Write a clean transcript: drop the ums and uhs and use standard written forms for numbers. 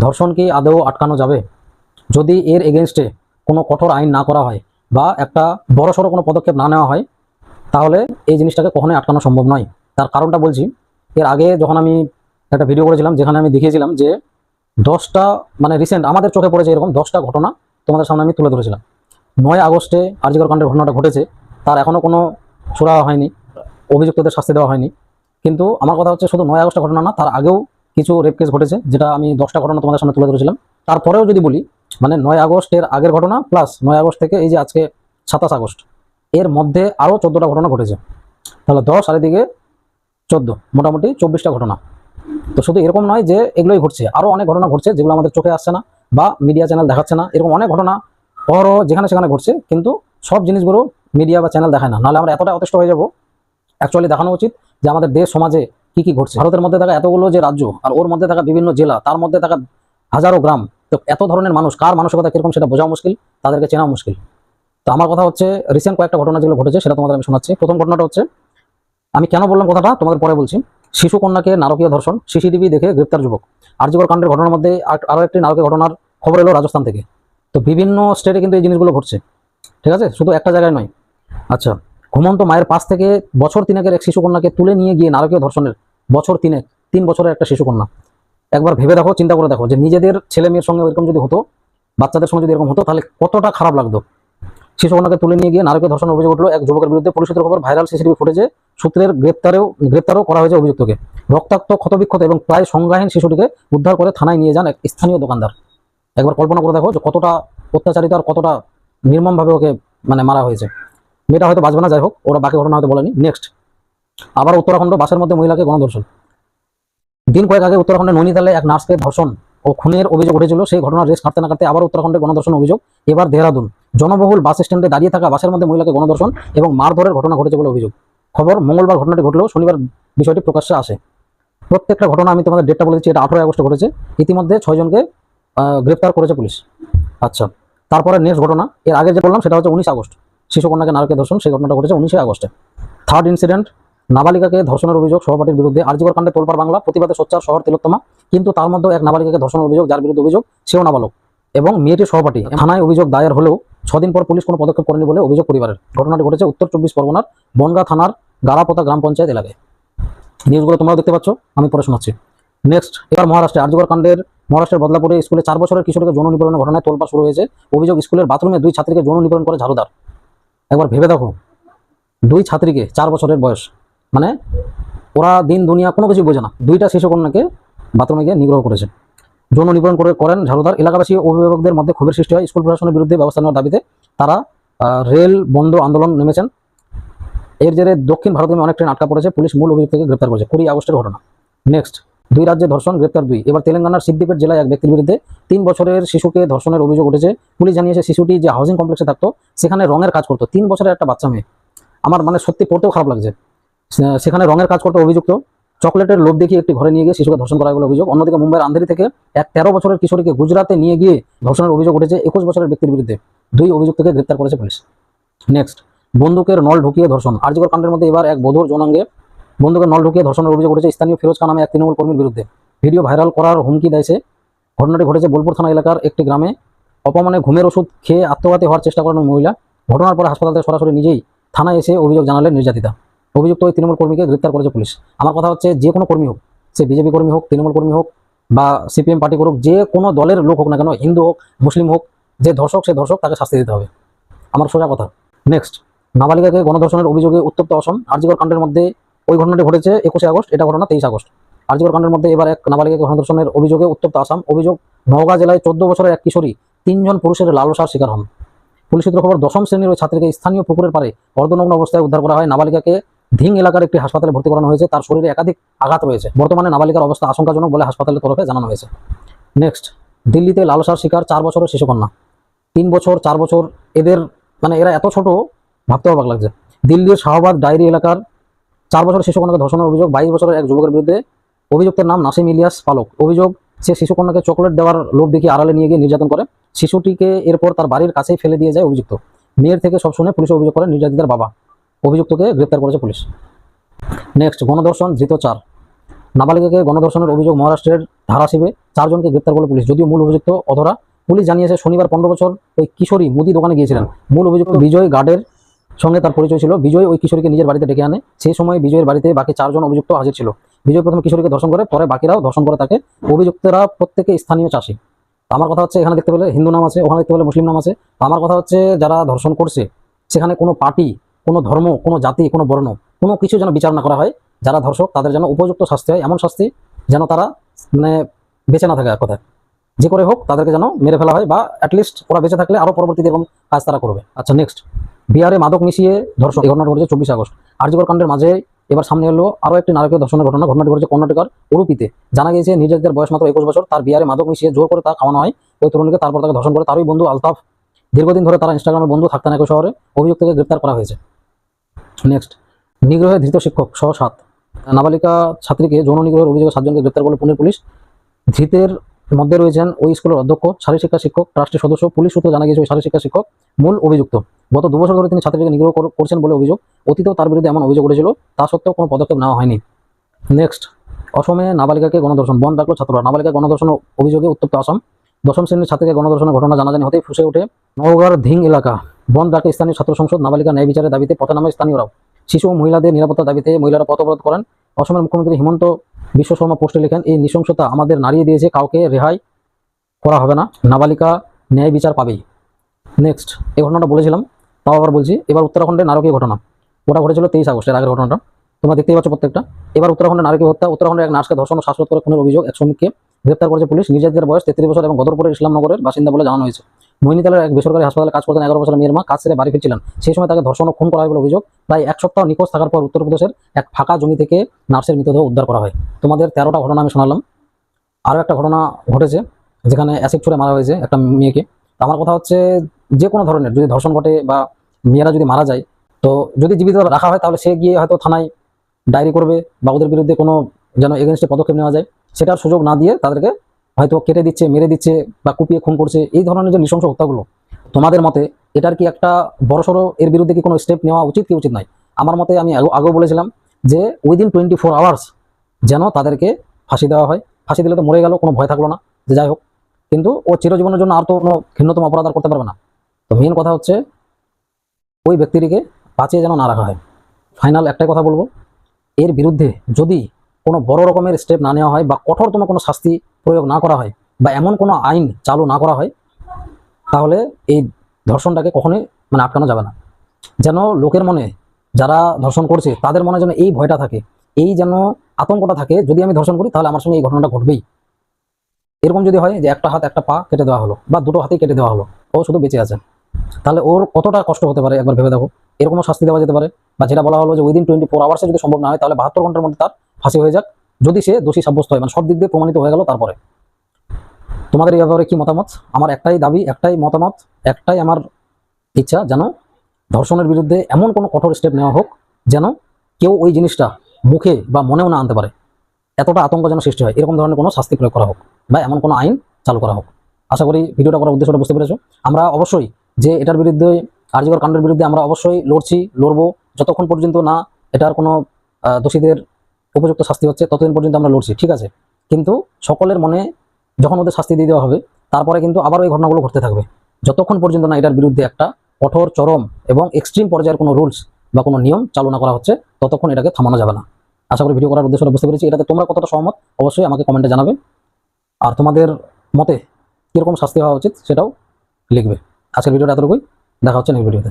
ধর্ষণ কি আদৌ আটকানো যাবে যদি এর এগেনস্টে কোনো কঠোর আইন না করা হয় বা একটা বড়সড় কোনো পদক্ষেপ না নেওয়া হয়? তাহলে এই জিনিসটাকে কখনোই আটকানো সম্ভব নয়। তার কারণটা বলছি। এর আগে যখন আমি একটা ভিডিও করেছিলাম যেখানে আমি দেখিয়েছিলাম যে 10টা মানে রিসেন্ট আমাদের চোখে পড়েছে এরকম 10টা ঘটনা তোমাদের সামনে আমি তুলে ধরেছিলাম। 9 আগস্টে আরজিকর কাণ্ডের ঘটনাটা ঘটেছে, তার এখনও কোনো সুরাহা হয়নি, অভিযুক্তদের শাস্তি দেওয়া হয়নি। কিন্তু আমার কথা হচ্ছে শুধু 9 আগস্টের ঘটনা না, তার আগেও কিছু রেপ কেস ঘটেছে, যেটা আমি 10টা ঘটনা তোমাদের সামনে তুলে ধরেছিলাম। তারপরেও যদি বলি, মানে 9 আগস্টের আগের ঘটনা প্লাস 9 আগস্ট থেকে এই যে আজকে 27 আগস্ট, এর মধ্যে আরও 14টা ঘটনা ঘটেছে। তাহলে 10 আর এদিকে 14, মোটামুটি 24টা ঘটনা। তো শুধু এরকম নয় যে এগুলোই ঘটছে, আরও অনেক ঘটনা ঘটছে যেগুলো আমাদের চোখে আসছে না বা মিডিয়া চ্যানেল দেখাচ্ছে না। এরকম অনেক ঘটনা অহরহ যেখানে সেখানে ঘটছে, কিন্তু সব জিনিসগুলো মিডিয়া বা চ্যানেল দেখায় না, নাহলে আমরা এতটা অতিষ্ঠ হয়ে যাব। অ্যাকচুয়ালি দেখানো উচিত যে আমাদের দেশ সমাজে কি কি ঘটছে। ভারতের মধ্যে থাকা এতগুলো যে রাজ্য আর ওর মধ্যে থাকা বিভিন্ন জেলা, তার মধ্যে থাকা হাজারো গ্রাম, তো এত ধরনের মানুষ, কার মানসিকতা কিরকম সেটা বোঝাও মুশকিল, তাদেরকে চেনাও মুশকিল। তো আমার কথা হচ্ছে রিসেন্ট কয়েকটা ঘটনা যেগুলো ঘটেছে সেটা তোমাদের আমি শোনাচ্ছি। প্রথম ঘটনাটা হচ্ছে, আমি কেন বললাম কথাটা তোমাদের পরে বলছি। শিশু কন্যাকে নারকীয় ধর্ষণ, সিসিটিভি দেখে গ্রেপ্তার যুবক। আরজিকর কাণ্ডের ঘটনার মধ্যে আরও একটি নারকীয় ঘটনার খবর এলো রাজস্থান থেকে। তো বিভিন্ন স্টেটে কিন্তু এই জিনিসগুলো ঘটছে, ঠিক আছে, শুধু একটা জায়গায় নয়। আচ্ছা, ঘুমন্ত মায়ের পাশ থেকে বছর তিনেকের এক শিশুকন্যাকে তুলে নিয়ে গিয়ে নারকীয় ধর্ষণের, বছর তিনেক, 3 বছরের একটা শিশুকন্যা। একবার ভেবে দেখো, চিন্তা করে দেখো যে নিজেদের ছেলে মেয়ের সঙ্গে এরকম যদি হতো, বাচ্চাদের সঙ্গে যদি এরকম হতো, তাহলে কতটা খারাপ লাগতো। শিশুকন্যাকে তুলে নিয়ে গিয়ে নারকীয় ধর্ষণের অভিযোগ উঠলো এক যুবকের বিরুদ্ধে। পুলিশ সূত্রের খবর, ভাইরাল সিসিটিভি ফুটেজে সূত্রের গ্রেপ্তারও করা হয়েছে অভিযুক্তকে। রক্তাক্ত, ক্ষতবিক্ষত এবং প্রায় সংজ্ঞাহীন শিশুটিকে উদ্ধার করে থানায় নিয়ে যান এক স্থানীয় দোকানদার। একবার কল্পনা করে দেখো যে কতটা অত্যাচারিত আর কতটা নির্মমভাবে ওকে মানে মারা হয়েছে। মেয়েটা হয়তো বাঁচবে না, যাই হোক, ওরা বাকি ঘটনা হয়তো বলেনি। নেক্সট, আবার উত্তরাখণ্ড, বাসের মধ্যে মহিলাকে গণধর্ষণ। দিন কয়েক আগে উত্তরাখণ্ডের নৈনিতালে এক নার্সকে ধর্ষণ ও খুনের অভিযোগ উঠেছিল। সেই ঘটনার রেস কাটতে না কাটতে আবার উত্তরাখণ্ডে গণধর্ষণ অভিযোগ। এবার দেহরাদুন, জনবহুল বাস স্ট্যান্ডে দাঁড়িয়ে থাকা বাসের মধ্যে মহিলাকে গণধর্ষণ এবং মারধরের ঘটনা ঘটেছে বলে অভিযোগ। খবর, মঙ্গলবার ঘটনাটি ঘটলেও শনিবার বিষয়টি প্রকাশ্যে আসে। প্রত্যেকটা ঘটনা আমি তোমাদের ডেটটা বলে দিচ্ছি, এটা 18 আগস্টে ঘটেছে। ইতিমধ্যে 6 জনকে গ্রেপ্তার করেছে পুলিশ। আচ্ছা, তারপরে নেক্সট ঘটনা, এর আগে যে বললাম সেটা হচ্ছে 19 আগস্ট, শিশুকন্যাকে নারকীয় ধর্ষণ, সেই ঘটনাটা ঘটেছে 19 আগস্টে। থার্ড ইনসিডেন্ট, নাবালিকাকে ধর্ষণের অভিযোগ সহপাঠীর বিরুদ্ধে। আরজিকর কাণ্ডে তোলপাড় বাংলা, প্রতিবাদে সোচ্চার শহর তিলোত্তমা। কিন্তু তার মধ্যেও এক নাবালিকাকে ধর্ষণের অভিযোগ, যার বিরুদ্ধে অভিযোগ সেও নাবালক এবং মেয়েটির সহপাঠী। থানায় অভিযোগ দায়ের হলেও 6 দিন পর পুলিশ কোনো পদক্ষেপ করেনি বলে অভিযোগ পরিবারের। ঘটনাটি ঘটেছে উত্তর 24 পরগনার বনগা থানার গারাপোতা গ্রাম পঞ্চায়েত এলাকায়। নিউজগুলো তোমরাও দেখতে পাচ্ছ, আমি পরে শোনাচ্ছি। নেক্সট, এবার মহারাষ্ট্রে আরজিকর কাণ্ডের মহারাষ্ট্রের বদলাপুরে স্কুলে 4 বছরের কিশোরীকে যৌন নিপীড়নের ঘটনায় তোলপাড় শুরু হয়েছে। অভিযোগ, স্কুলের বাথরুমে 2 ছাত্রীকে যৌন নিপীড়ন করে ঝাড়ুদার। একবার ভেবে দেখো, 2 ছাত্রীকে, 4 বছরের বয়স, মানে ওরা দিন দুনিয়া কোনো কিছু বোঝে না, 2টা শিশুকন্যাকে বাথরুমে গিয়ে নিগ্রহ করেছে, যৌন নিপীড়ন করেন ঝাড়ুদার। এলাকাবাসী ও অভিভাবকদের মধ্যে ক্ষোভের সৃষ্টি হয়। স্কুল প্রশাসনের বিরুদ্ধে ব্যবস্থা নেওয়ার দাবিতে তারা রেল বন্ধ আন্দোলন নেমেছেন। এর জেরে দক্ষিণ ভারতে অনেক ট্রেন আটকা পড়েছে। পুলিশ মূল অভিযুক্তকে গ্রেপ্তার করেছে। 20 আগস্টের ঘটনা। নেক্সট, 2 রাজ্যে ধর্ষণ, গ্রেপ্তার 2। এবার তেলেঙ্গানার সিদ্দিপেট জেলায় এক ব্যক্তির বিরুদ্ধে 3 বছরের শিশুকে ধর্ষণের অভিযোগ উঠেছে। পুলিশ জানিয়েছে শিশুটি যে হাউজিং কমপ্লেক্সে থাকতো সেখানে রঙের কাজ করতো। 3 বছরের একটা বাচ্চা মেয়ে, আমার মানে সত্যি পড়তেও খারাপ লাগছে। সেখানে রঙের কাজ করতে অভিযুক্ত। চকলেটের লোভ দেখিয়ে একটি ঘরে নিয়ে গিয়ে শিশুকে ধর্ষণ করা বলে অভিযোগ। অন্যদিকে মুম্বাইয়ের আন্ধেরি থেকে এক 13 বছরের কিশোরীকে গুজরাতে নিয়ে গিয়ে ধর্ষণের অভিযোগ উঠেছে 21 বছরের ব্যক্তির বিরুদ্ধে। 2 অভিযুক্তকে গ্রেপ্তার করেছে পুলিশ। নেক্সট, বন্দুকের নল ঢুকিয়ে ধর্ষণ। আরজিকর কাণ্ডের মধ্যে এবার এক বধূর যৌনাঙ্গে বন্দুকের নল ঢুকিয়ে ধর্ষণের অভিযোগ উঠেছে স্থানীয় ফিরোজ খান নামে এক তৃণমূল কর্মীর বিরুদ্ধে। ভিডিও ভাইরাল করার হুমকি দিয়েছে। ঘটনাটি ঘটেছে বোলপুর থানা এলাকার একটি গ্রামে। অপমানে ঘুমের ওষুধ খেয়ে আত্মঘাতী হওয়ার চেষ্টা করেন ওই মহিলা। ঘটনার পরে হাসপাতাল থেকে সরাসরি নিজেই থানায় এসে অভিযোগ জানালেন নির্যাতিতা। অভিযুক্ত ওই তৃণমূল কর্মীকে গ্রেপ্তার করেছে পুলিশ। আমার কথা হচ্ছে, যে কোনো কর্মী হোক, সে বিজেপি কর্মী হোক, তৃণমূল কর্মী হোক বা সিপিএম পার্টি করুক, যে কোনো দলের লোক হোক না কেন, হিন্দু হোক মুসলিম হোক, যে ধর্ষক সে ধর্ষক, তাকে শাস্তি দিতে হবে, আমার সোজা কথা। নেক্সট, নাবালিকাকে গণধর্ষণের অভিযোগে উত্তপ্ত অসম। আরজিকর কাণ্ডের মধ্যে ওই ঘটনাটি ঘটেছে 21 আগস্ট, এটা ঘটনা 23 আগস্ট। আরজিকর কাণ্ডের মধ্যে এবার এক নাবালিকাকে গণধর্ষণের অভিযোগে উত্তপ্ত আসাম। অভিযোগ, নওগাঁ জেলায় 14 বছরের এক কিশোরী 3 জন পুরুষের লালসার শিকার হন। পুলিশ সূত্রের খবর, 10ম শ্রেণীর ওই ছাত্রীকে স্থানীয় পুকুরের পাড়ে অর্ধনগ্ন অবস্থায় উদ্ধার করা হয়। নাবালিকাকে ধিং এলাকার একটি হাসপাতালে ভর্তি করানো হয়েছে। তার শরীরে একাধিক আঘাত রয়েছে। বর্তমানে নাবালিকার অবস্থা আশঙ্কাজনক বলে হাসপাতালের তরফে জানানো হয়েছে। নেক্সট, দিল্লিতে লালসার শিকার 4 বছরের শিশুকন্যা। 3 বছর, 4 বছর, এদের মানে এরা এত ছোট, ভাবতে অবাক লাগছে। দিল্লির শাহবাগ ডায়েরি এলাকার 4 বছরের শিশুকন্যাকে ধর্ষণের অভিযোগ 22 বছরের এক যুবকের বিরুদ্ধে। অভিযুক্তের নাম নাসিম ইলিয়াস পালক। অভিযোগ, সে শিশুকন্যাকে চকলেট দেওয়ার লোভ দেখিয়ে আড়ালে নিয়ে গিয়ে নির্যাতন করে। শিশুটিকে এরপর তার বাড়ির কাছেই ফেলে দিয়ে যায় অভিযুক্ত। মেয়ের থেকে সব শুনে পুলিশে অভিযোগ করে নির্যাতিতার বাবা। অভিযুক্তকে গ্রেপ্তার করেছে পুলিশ। নেক্সট, গণধর্ষণ ধৃত 4। নাবালিকাকে গণধর্ষণের অভিযোগ মহারাষ্ট্রের ধারাশিবে 4 জনকে গ্রেপ্তার করল পুলিশ। যদিও মূল অভিযুক্ত অধরা। পুলিশ জানিয়েছে শনিবার 15 বছর ওই কিশোরী মুদি দোকানে গিয়েছিলেন। মূল অভিযুক্ত বিজয় গার্ডের সঙ্গে তার পরিচয় ছিল। বিজয় ওই কিশোরীকে নিজের বাড়িতে ডেকে আনে। সেই সময় বিজয়ের বাড়িতে বাকি 4 জন অভিযুক্ত হাজির ছিল। বিজয় প্রথমে কিশোরীকে ধর্ষণ করে, পরে বাকিরাও ধর্ষণ করে তাকে। অভিযুক্তরা প্রত্যেকে স্থানীয় চাষী। আমার কথা হচ্ছে এখানে দেখতে পেলে হিন্দু নাম আছে, ওখানে দেখতে পেলে মুসলিম নাম আছে। আমার কথা হচ্ছে যারা ধর্ষণ করছে সেখানে কোনো পার্টি, কোনো ধর্ম, কোনো জাতি, কোনো বর্ণ, কোনো কিছু যেন বিচার না করা হয়। যারা ধর্ষক তাদের যেন উপযুক্ত শাস্তি হয়, এমন শাস্তি যেন তারা মানে বেঁচে না থাকে। এক কথায় যে করে হোক তাদেরকে যেন মেরে ফেলা হয়, বা অ্যাটলিস্ট ওরা বেঁচে থাকলে আরও পরবর্তীতে এরকম কাজ তারা করবে। আচ্ছা, নেক্সট, বিহারে মাদক মিশিয়ে ধর্ষণ। এই ঘটনা ঘটেছে 24 আগস্ট। আরজিকর কাণ্ডের মাঝে এবার সামনে এলো আরও একটি নারকীয় ধর্ষণের ঘটনা। ঘটনাটি ঘটেছে কর্ণাটকের উডুপিতে। জানা গিয়েছে নির্যাতিতের বয়স মাত্র 21 বছর। তার বিহারে মাদক মিশিয়ে জোর করে তা খাওয়ানো হয় ওই তরুণীকে, তারপর তাকে ধর্ষণ করে। তারই বন্ধু আলতাফ। দীর্ঘদিন ধরে তারা ইনস্টাগ্রামে বন্ধু থাকতেন একই শহরে। অভিযুক্তকে গ্রেপ্তার করা হয়েছে। নেক্সট, নিগ্রহে ধৃত শিক্ষক সহ 7। নাবালিকা ছাত্রীকে যৌন নিগ্রহের অভিযোগে 7 জনকে গ্রেপ্তার করল পুনের পুলিশ। ধৃতের মধ্যে রয়েছেন ওই স্কুলের অধ্যক্ষ, শারীরশিক্ষা শিক্ষক, ট্রাস্টের সদস্য। পুলিশ সূত্রে জানা গিয়েছে ওই শারীরশিক্ষা শিক্ষক মূল অভিযুক্ত। গত 2 বছর ধরে তিনি ছাত্রীকে নিগ্রহ করছেন বলে অভিযোগ। অতীতেও তার বিরুদ্ধে এমন অভিযোগ উঠেছিল, তা সত্ত্বেও কোনো পদক্ষেপ নেওয়া হয়নি। নেক্সট, অসমে নাবালিকাকে গণধর্ষণ, বন্ধ ডাকলো ছাত্ররা। নাবালিকা গণধর্ষণ অভিযোগে উত্তপ্ত আসাম। 10ম শ্রেণীর ছাত্রীকে গণধর্ষণের ঘটনা জানাজানি হতেই ফুসে ওঠে নওগাঁর ধিং এলাকা। বন্ধ ডাকে স্থানীয় ছাত্র সংসদ। নাবালিকা ন্যায় বিচারের দাবিতে পথে নামে স্থানীয়রাও। শিশু ও মহিলাদের নিরাপত্তার দাবিতে মহিলারা পথ অবরোধ করেন। অসমের মুখ্যমন্ত্রী হিমন্ত বিশ্ব শর্মা পোস্টে লেখেন, এই নৃশংসতা আমাদের নাড়িয়ে দিয়েছে, কাউকে রেহাই করা হবে না, নাবালিকা ন্যায় বিচার পাবেই। নেক্সট, এই ঘটনাটা বলেছিলাম, তাও আবার বলছি। এবার উত্তরাখণ্ডের নারকীয় ঘটনা। ওটা ঘটেছিল 23 আগস্টের আগের ঘটনাটা, তোমরা দেখতেই পাচ্ছ প্রত্যেকটা। এবার উত্তরাখণ্ডের নারকীয় হত্যা। উত্তরাখণ্ডের এক নার্সকে ধর্ষণ ও শ্বাসরোধ করে খুনের অভিযোগ এক শ্রমিককে গ্রেপ্তার করেছে পুলিশ। নির্যাতিতের বয়স 33 বছর এবং গদরপুরের ইসলামনগরের বাসিন্দা বলে জানানো হয়েছে। নৈনিতালের এক বেসরকারি হাসপাতালে কাজ করতেন 11 বছরের মেয়ের মা। কাজ ছেড়ে বাড়ি ফিরছিলেন, সেই সময় তাকে ধর্ষণ ও খুন করা হয় বলে অভিযোগ। প্রায় 1 সপ্তাহ নিখোঁজ থাকার পর উত্তরপ্রদেশের এক ফাঁকা জমি থেকে নার্সের মৃতদেহ উদ্ধার করা হয়। তোমাদের 13টা ঘটনা আমি শোনালাম। আরও একটা ঘটনা ঘটেছে যেখানে অ্যাসিড ছুঁড়ে মারা হয়েছে একটা মেয়েকে। আমার কথা হচ্ছে যে কোনো ধরনের যদি ধর্ষণ ঘটে বা মেয়েরা যদি মারা যায়, তো যদি জীবিত রাখা হয় তাহলে সে গিয়ে হয়তো থানায় ডায়েরি করবে বা ওদের বিরুদ্ধে কোনো যেন এগেনস্টে পদক্ষেপ নেওয়া যায় সেটার সুযোগ না দিয়ে তাদেরকে হয়তো কেটে দিচ্ছে, মেরে দিচ্ছে বা কুপিয়ে খুন করছে। এই ধরনের যে নৃশংস হত্যাগুলো, তোমাদের মতে এটার কি একটা বড়সড় এর বিরুদ্ধে কি কোনো স্টেপ নেওয়া উচিত কি উচিত নয়? আমার মতে আমি আগেও বলেছিলাম যে উইদিন 24 আওয়ার্স যেন তাদেরকে ফাঁসি দেওয়া হয়। ফাঁসি দিলে তো মরে গেল, কোনো ভয় থাকলো না, যে যাই হোক। কিন্তু ও চিরজীবনের জন্য আর তো কোনো ঘৃণ্যতম অপরাধ আর করতে পারবে না। তো মেন কথা হচ্ছে ওই ব্যক্তিটিকে বাঁচিয়ে যেন না রাখা হয়। ফাইনাল একটাই কথা বলবো, এর বিরুদ্ধে যদি কোনো বড় রকমের স্টেপ না নেওয়া হয় বা কঠোরতম কোনো শাস্তি প্রয়োগ না করা হয় বা এমন কোনো আইন চালু না করা হয়, তাহলে এই ধর্ষণটাকে কখনোই মানে আটকানো যাবে না। যেন লোকের মনে যারা ধর্ষণ করছে তাদের মনে যেন এই ভয়টা থাকে, এই যেন আতঙ্কটা থাকে, যদি আমি ধর্ষণ করি তাহলে আমার সঙ্গে এই ঘটনাটা ঘটবেই। এরকম যদি হয় যে একটা হাত একটা পা কেটে দেওয়া হলো বা দুটো হাতেই কেটে দেওয়া হলো, ও শুধু বেঁচে আছে, তাহলে ওর কতটা কষ্ট হতে পারে একবার ভেবে দেখো। এরকমও শাস্তি দেওয়া যেতে পারে, বা যেটা বলা হলো যে উইদিন 24 আওয়ার্সে যদি সম্ভব না হয় তাহলে 72 ঘন্টার মধ্যে তার ফাঁসি হয়ে যাক, যদি সে দোষী সাব্যস্ত হয়, মানে সব দিক দিয়ে প্রমাণিত হয়ে গেল। তারপরে তোমাদের এই ব্যাপারে কি মতামত? আমার একটাই দাবি, একটাই মতামত, একটাই আমার ইচ্ছা, যেন ধর্ষণের বিরুদ্ধে এমন কোনো কঠোর স্টেপ নেওয়া হোক যেন কেউ ওই জিনিসটা মুখে বা মনেও না আনতে পারে। এতটা আতঙ্ক যেন সৃষ্টি হয়, এরকম ধরনের কোনো শাস্তি প্রয়োগ করা হোক বা এমন কোনো আইন চালু করা হোক। আশা করি ভিডিওটা করার উদ্দেশ্যটা বুঝতে পেরেছো। আমরা অবশ্যই যে এটার বিরুদ্ধে, আরজিকর কাণ্ডের বিরুদ্ধে আমরা অবশ্যই লড়বো যতক্ষণ পর্যন্ত না এটার কোনো দোষীদের উপযুক্ত শাস্তি হচ্ছে ততদিন পর্যন্ত আমরা লড়ছি, ঠিক আছে। কিন্তু সকলের মনে যখন ওদের শাস্তি দিয়ে দেওয়া হবে তারপরে কিন্তু আবার ওই ঘটনাগুলো ঘটতে থাকবে, যতক্ষণ পর্যন্ত না এটার বিরুদ্ধে একটা কঠোর, চরম এবং এক্সট্রিম পর্যায়ের কোনো রুলস বা কোনো নিয়ম চালু না করা হচ্ছে ততক্ষণ এটাকে থামানো যাবে না। আশা করি ভিডিও করার উদ্দেশ্যটা বুঝতে পেরেছি। এটাতে তোমরা কতটা সহমত অবশ্যই আমাকে কমেন্টে জানাবে, আর তোমাদের মতে কীরকম শাস্তি হওয়া উচিত সেটাও লিখবে। আজকের ভিডিওটা এতটুকুই, দেখা হচ্ছে নেক্সট ভিডিওতে।